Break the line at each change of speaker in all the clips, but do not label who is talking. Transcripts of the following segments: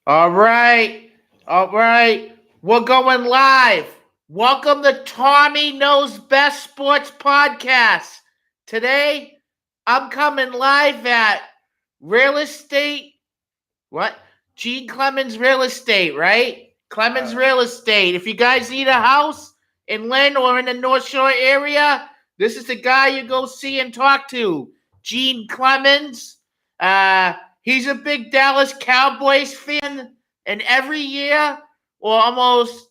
All right. All right. We're going live. Welcome to Tommy Knows Best Sports Podcast. Today, I'm coming live at Real Estate. What? Gene Clemens Real Estate, right? Clemens Real Estate. If you guys need a house in Lynn or in the North Shore area, this is the guy you go see and talk to. Gene Clemens. Uh, he's a big Dallas Cowboys fan, and every year, or almost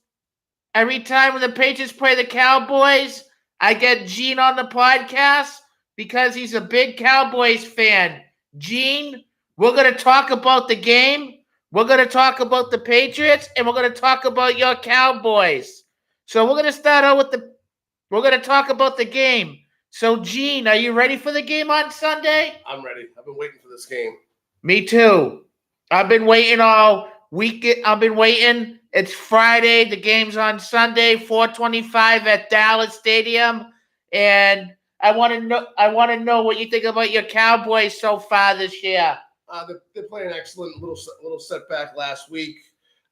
every time when the Patriots play the Cowboys, I get Gene on the podcast because he's a big Cowboys fan. Gene, we're going to talk about the game. We're going to talk about the Patriots, and we're going to talk about your Cowboys. So we're going to start out with we're going to talk about the game. So, Gene, are you ready for the game on Sunday?
I'm ready. I've been waiting for this game.
Me too. I've been waiting all week. I've been waiting. It's Friday. The game's on Sunday, 4:25 at Dallas Stadium, and I want to know. I want to know what you think about your Cowboys so far this year.
They're playing excellent. Little setback last week.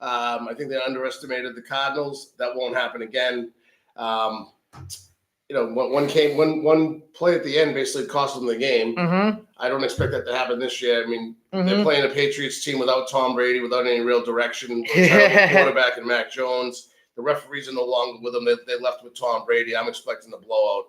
I think they underestimated the Cardinals. That won't happen again. One play at the end basically cost them the game.
Mm-hmm.
I don't expect that to happen this year. I mean, they're playing a Patriots team without Tom Brady, without any real direction, terrible quarterback and Mac Jones. The referees are no longer with them. They left with Tom Brady. I'm expecting a blowout.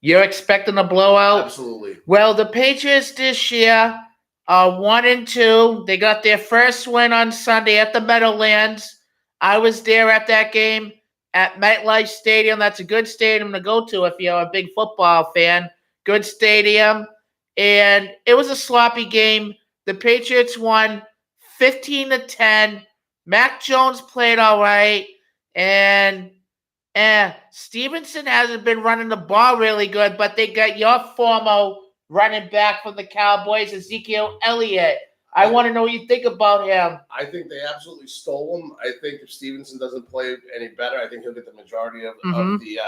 You're expecting a blowout?
Absolutely.
Well, the Patriots this year are 1-2. They got their first win on Sunday at the Meadowlands. I was there at that game at MetLife Stadium. That's a good stadium to go to if you're a big football fan. Good stadium. And it was a sloppy game. The Patriots won 15-10. Mac Jones played all right. And Stevenson hasn't been running the ball really good, but they got your former running back from the Cowboys, Zy-Cle. I want to know what you think about him.
I think they absolutely stole him. I think if Stevenson doesn't play any better, I think he'll get the majority of the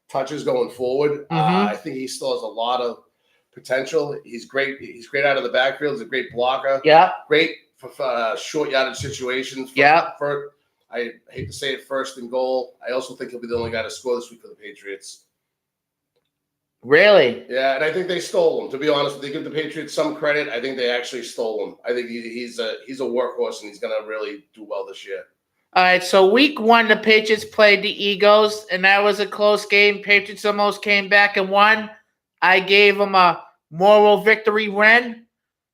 touches going forward. I think he still has a lot of potential. He's great. He's great out of the backfield. He's a great blocker.
Yeah.
Great for short yardage situations. I hate to say it, first and goal. I also think he'll be the only guy to score this week for the Patriots.
Really?
Yeah, and I think they stole him. To be honest, they give the Patriots some credit. I think they actually stole him. I think he's a workhorse, and he's going to really do well this year.
All right, so week 1, the Patriots played the Eagles, and that was a close game. Patriots almost came back and won. I gave them a moral victory win.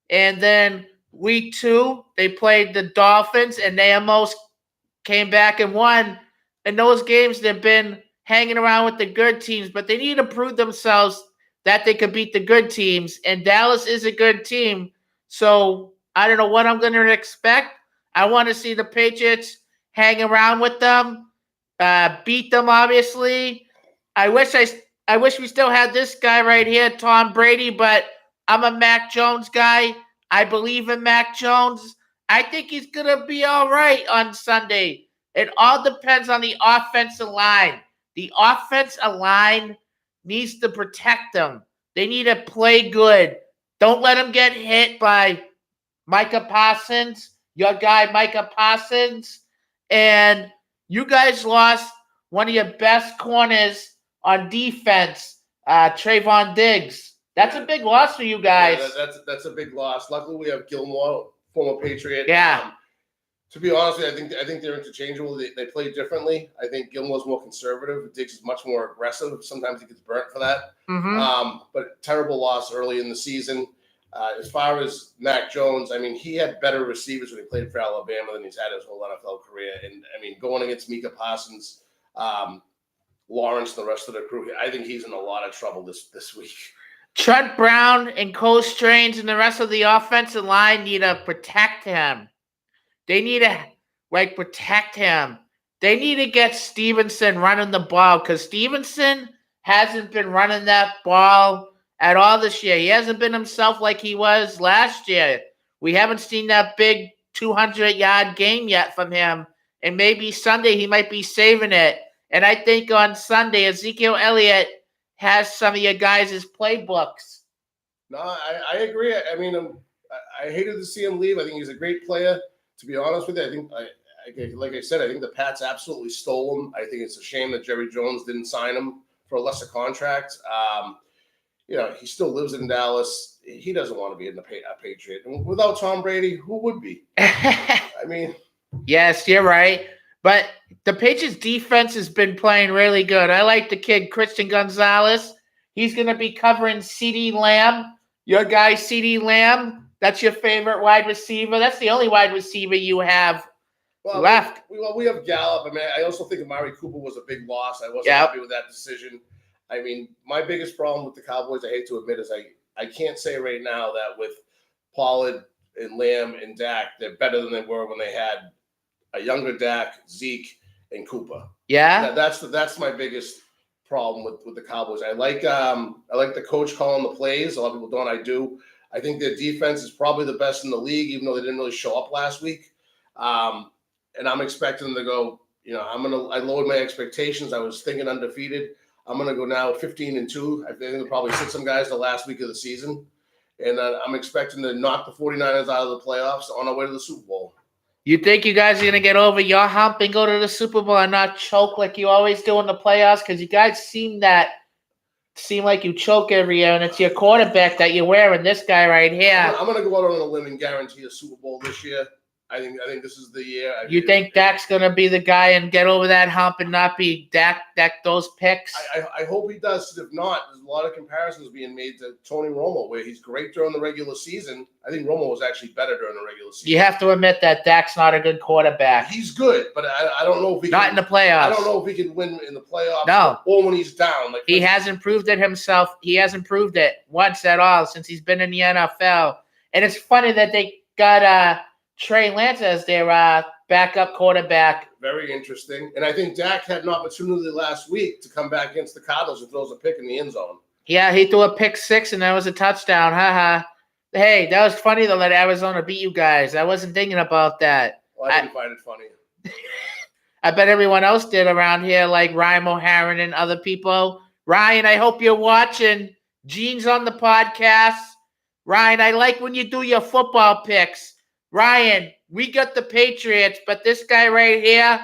And then week 2, they played the Dolphins, and they almost came back and won. In those games, they've been hanging around with the good teams, but they need to prove themselves that they could beat the good teams. And Dallas is a good team. So I don't know what I'm going to expect. I want to see the Patriots hang around with them, beat them, obviously. I wish we still had this guy right here, Tom Brady, but I'm a Mac Jones guy. I believe in Mac Jones. I think he's going to be all right on Sunday. It all depends on the offensive line. The offensive line needs to protect them. They need to play good. Don't let them get hit by Micah Parsons, your guy Micah Parsons. And you guys lost one of your best corners on defense, Trayvon Diggs. That's a big loss for you guys.
Yeah, that's a big loss. Luckily, we have Gilmore, former Patriot.
Yeah.
To be honest, I think they're interchangeable. They play differently. I think Gilmore's more conservative. Diggs is much more aggressive. Sometimes he gets burnt for that. But terrible loss early in the season. As far as Mac Jones, I mean, he had better receivers when he played for Alabama than he's had his whole NFL career. And, I mean, going against Micah Parsons, Lawrence, and the rest of the crew, I think he's in a lot of trouble this week.
Trent Brown and Cole Strange and the rest of the offensive line need to protect him. They need to, protect him. They need to get Stevenson running the ball because Stevenson hasn't been running that ball at all this year. He hasn't been himself like he was last year. We haven't seen that big 200-yard game yet from him. And maybe Sunday he might be saving it. And I think on Sunday, Zy-Cle has some of your guys' playbooks.
No, I agree. I mean, I hated to see him leave. I think he's a great player. To be honest with you, I think like I said, I think the Pats absolutely stole him. I think it's a shame that Jerry Jones didn't sign him for a lesser contract. He still lives in Dallas. He doesn't want to be a Patriot. And without Tom Brady, who would be? I mean,
yes, you're right. But the Patriots defense has been playing really good. I like the kid Christian Gonzalez. He's going to be covering CeeDee Lamb. Your guy CeeDee Lamb. That's your favorite wide receiver. That's the only wide receiver you have left.
We have Gallup. I mean, I also think Amari Cooper was a big loss. I wasn't happy with that decision. I mean, my biggest problem with the Cowboys, I hate to admit, is I can't say right now that with Pollard and Lamb and Dak, they're better than they were when they had a younger Dak, Zeke, and Cooper.
Yeah,
that's my biggest problem with the Cowboys. I like the coach calling the plays. A lot of people don't. I do. I think their defense is probably the best in the league, even though they didn't really show up last week. And I'm expecting them to go. I lowered my expectations. I was thinking undefeated. I'm going to go now 15-2. I think they'll probably sit some guys the last week of the season. And I'm expecting to knock the 49ers out of the playoffs on our way to the Super Bowl.
You think you guys are going to get over your hump and go to the Super Bowl and not choke like you always do in the playoffs? Because you guys seem like you choke every year, and it's your quarterback that you're wearing, this guy right here.
I'm going to go out on a limb and guarantee a Super Bowl this year. I think this is the year.
You think Dak's going to be the guy and get over that hump and not be Dak those picks?
I hope he does. If not, there's a lot of comparisons being made to Tony Romo, where he's great during the regular season. I think Romo was actually better during the regular season.
You have to admit that Dak's not a good quarterback.
He's good, but I don't know if he
not in the playoffs.
I don't know if he can win in the playoffs.
No,
or when he's down.
He hasn't proved it himself. He hasn't proved it once at all since he's been in the NFL. And it's funny that they got Trey Lance as their backup quarterback.
Very interesting. And I think Dak had an opportunity last week to come back against the Cardinals and throws a pick in the end zone.
Yeah, he threw a pick 6, and that was a touchdown. Hey, that was funny, though, that Arizona beat you guys. I wasn't thinking about that.
Well, I didn't find it funny.
I bet everyone else did around here, like Ryan O'Haron and other people. Ryan, I hope you're watching. Gene's on the podcast. Ryan, I like when you do your football picks. Ryan, we got the Patriots, but this guy right here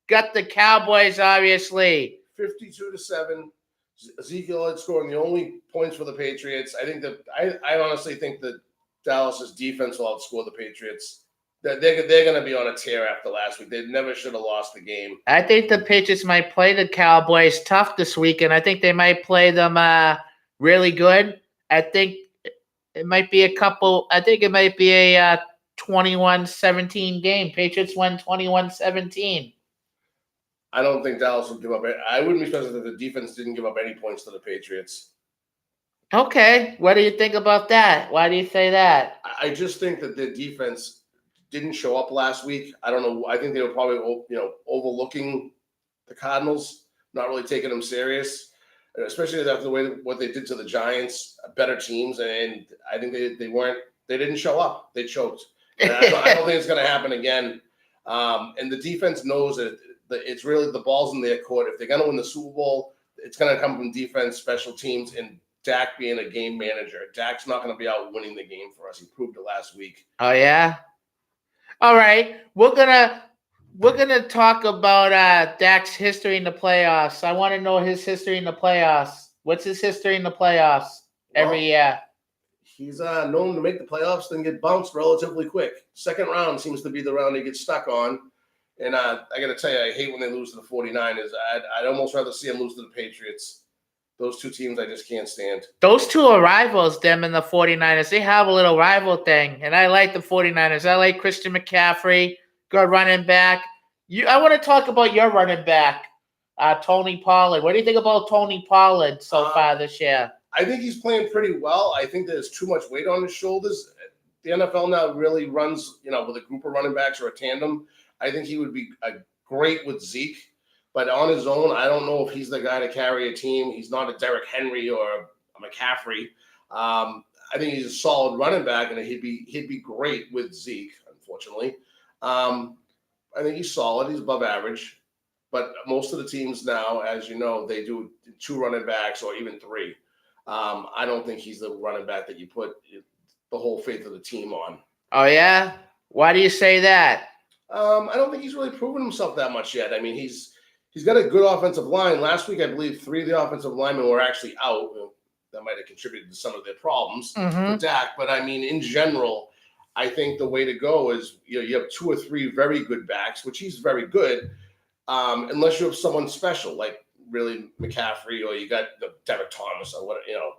got the Cowboys, obviously.
52-7. Zy-Cle scoring the only points for the Patriots. I honestly think that Dallas's defense will outscore the Patriots. They're going to be on a tear after last week. They never should have lost the game.
I think the Patriots might play the Cowboys tough this weekend. I think they might play them really good. I think it might be a 21-17 game. Patriots win 21-17.
I don't think Dallas will give up. I wouldn't be surprised if the defense didn't give up any points to the Patriots.
Okay. What do you think about that? Why do you say that?
I just think that the defense didn't show up last week. I don't know. I think they were probably overlooking the Cardinals, not really taking them serious, especially after what they did to the Giants, better teams. And I think they didn't show up. They choked. And I don't think it's going to happen again. And the defense knows that it's really the ball's in their court. If they're going to win the Super Bowl, it's going to come from defense, special teams, and Dak being a game manager. Dak's not going to be out winning the game for us. He proved it last week.
Oh yeah. All right, we're gonna talk about Dak's history in the playoffs. I want to know his history in the playoffs. What's his history in the playoffs every year?
He's known to make the playoffs, then get bounced relatively quick. Second round seems to be the round he gets stuck on. And I got to tell you, I hate when they lose to the 49ers. I'd almost rather see them lose to the Patriots. Those two teams I just can't stand.
Those two are rivals, them and the 49ers. They have a little rival thing, and I like the 49ers. I like Christian McCaffrey, good running back. I want to talk about your running back, Tony Pollard. What do you think about Tony Pollard so far this year?
I think he's playing pretty well. I think there's too much weight on his shoulders. The NFL now really runs, with a group of running backs or a tandem. I think he would be great with Zeke, but on his own, I don't know if he's the guy to carry a team. He's not a Derrick Henry or a McCaffrey. I think he's a solid running back, and he'd be great with Zeke. Unfortunately, I think he's solid. He's above average, but most of the teams now, as you know, they do 2 running backs or even 3. I don't think he's the running back that you put the whole faith of the team on.
Oh yeah. Why do you say that?
I don't think he's really proven himself that much yet. I mean, he's got a good offensive line. Last week, I believe 3 of the offensive linemen were actually out. That might have contributed to some of their problems for Dak. But I mean, in general, I think the way to go is you have 2 or 3 very good backs, which he's very good, unless you have someone special like really McCaffrey or you got Derek Thomas or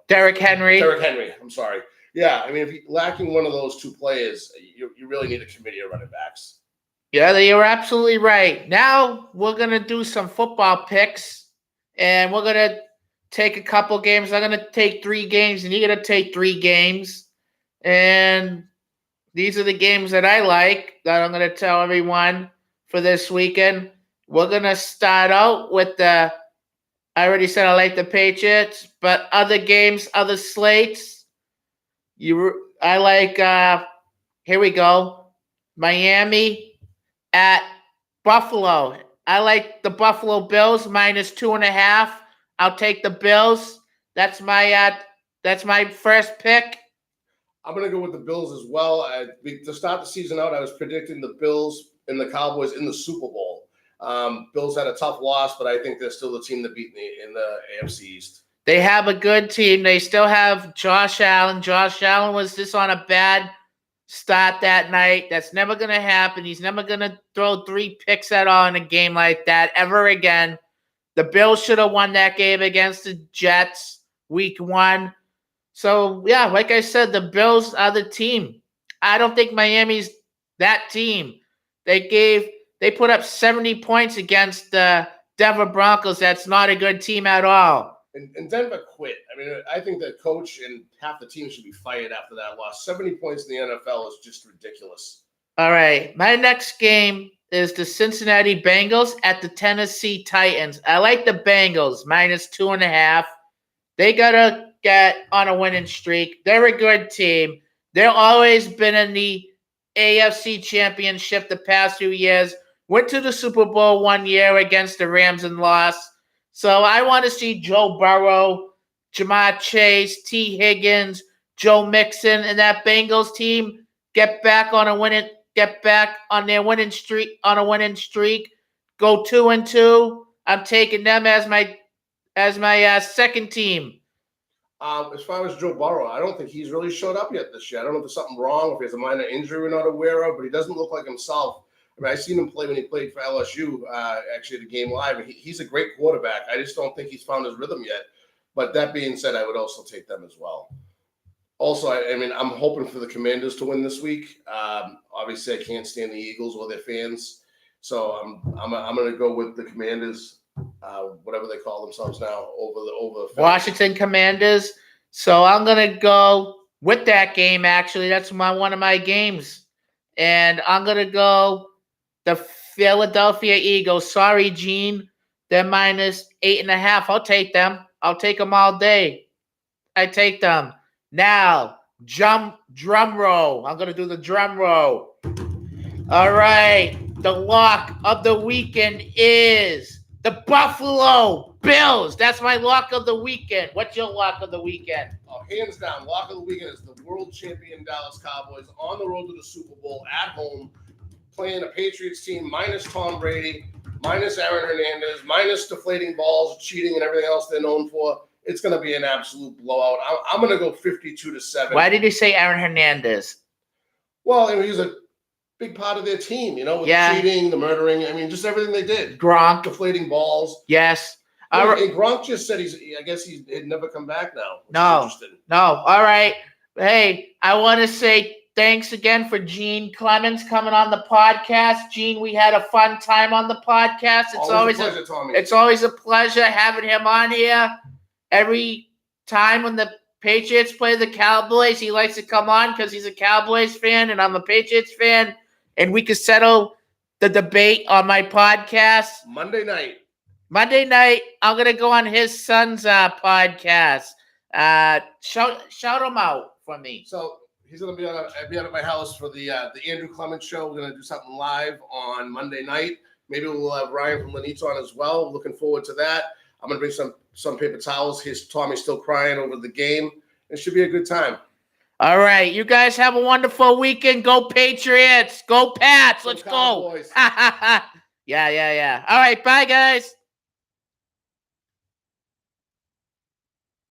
Derrick Henry.
I'm sorry. Yeah, I mean, if you're lacking one of those 2 players, you really need a committee of running backs.
Yeah, you're absolutely right. Now we're going to do some football picks, and we're going to take a couple games. I'm going to take 3 games, and you're going to take 3 games. And these are the games that I like that I'm going to tell everyone for this weekend. We're going to start out with I already said I like the Patriots, but other games, other slates, I like, here we go, Miami at Buffalo. I like the Buffalo Bills minus 2.5. I'll take the Bills. That's my first pick.
I'm going to go with the Bills as well. To start the season out, I was predicting the Bills and the Cowboys in the Super Bowl. Bills had a tough loss, but I think they're still the team to beat in the AFC East.
They have a good team. They still have Josh Allen. Josh Allen was just on a bad start that night. That's never going to happen. He's never going to throw 3 picks at all in a game like that ever again. The Bills should have won that game against the Jets week 1. So, yeah, like I said, the Bills are the team. I don't think Miami's that team. They put up 70 points against the Denver Broncos. That's not a good team at all.
And Denver quit. I mean, I think the coach and half the team should be fired after that loss. 70 points in the NFL is just ridiculous.
All right. My next game is the Cincinnati Bengals at the Tennessee Titans. I like the Bengals minus 2.5. They got to get on a winning streak. They're a good team. They've always been in the AFC Championship the past few years. Went to the Super Bowl 1 year against the Rams and lost. So I want to see Joe Burrow, Jamar Chase, T. Higgins, Joe Mixon, and that Bengals team get back on their winning streak. Go 2-2. I'm taking them as my second team.
As far as Joe Burrow, I don't think he's really showed up yet this year. I don't know if there's something wrong, if he has a minor injury we're not aware of, but he doesn't look like himself. I mean, I seen him play when he played for LSU, actually at a game live. And he's a great quarterback. I just don't think he's found his rhythm yet. But that being said, I would also take them as well. Also, I mean, I'm hoping for the Commanders to win this week. Obviously, I can't stand the Eagles or their fans, so I'm going to go with the Commanders, whatever they call themselves now, over
Washington Commanders. So I'm going to go with that game. Actually, that's one of my games, and I'm going to go the Philadelphia Eagles. Sorry, Gene. They're minus 8.5. I'll take them. I'll take them all day. I take them. Now, drum roll. I'm going to do the drum roll. All right. The lock of the weekend is the Buffalo Bills. That's my lock of the weekend. What's your lock of the weekend?
Oh, hands down, lock of the weekend is the world champion Dallas Cowboys on the road to the Super Bowl at home, playing a Patriots team minus Tom Brady, minus Aaron Hernandez, minus deflating balls, cheating, and everything else they're known for. It's going to be an absolute blowout. I'm going to go 52-7.
Why did you say Aaron Hernandez?
Well, I mean, he's a big part of their team, with the cheating, the murdering. I mean, just everything they did.
Gronk.
Deflating balls.
Yes.
And Gronk just said he'd never come back now.
No. All right. Hey, I want to say thanks again for Gene Clemens coming on the podcast. Gene, we had a fun time on the podcast. It's always a pleasure, Tommy. It's always a pleasure having him on here. Every time when the Patriots play the Cowboys, he likes to come on because he's a Cowboys fan and I'm a Patriots fan. And we can settle the debate on my podcast.
Monday night,
I'm going to go on his son's podcast. Shout him out for me.
So he's going to be out at my house for the Andrew Clemens show. We're going to do something live on Monday night. Maybe we'll have Ryan from Lanitz on as well. Looking forward to that. I'm going to bring some paper towels. Tommy's still crying over the game. It should be a good time.
All right. You guys have a wonderful weekend. Go Patriots. Go Pats. Let's go.
Cowboys.
Yeah. All right. Bye, guys.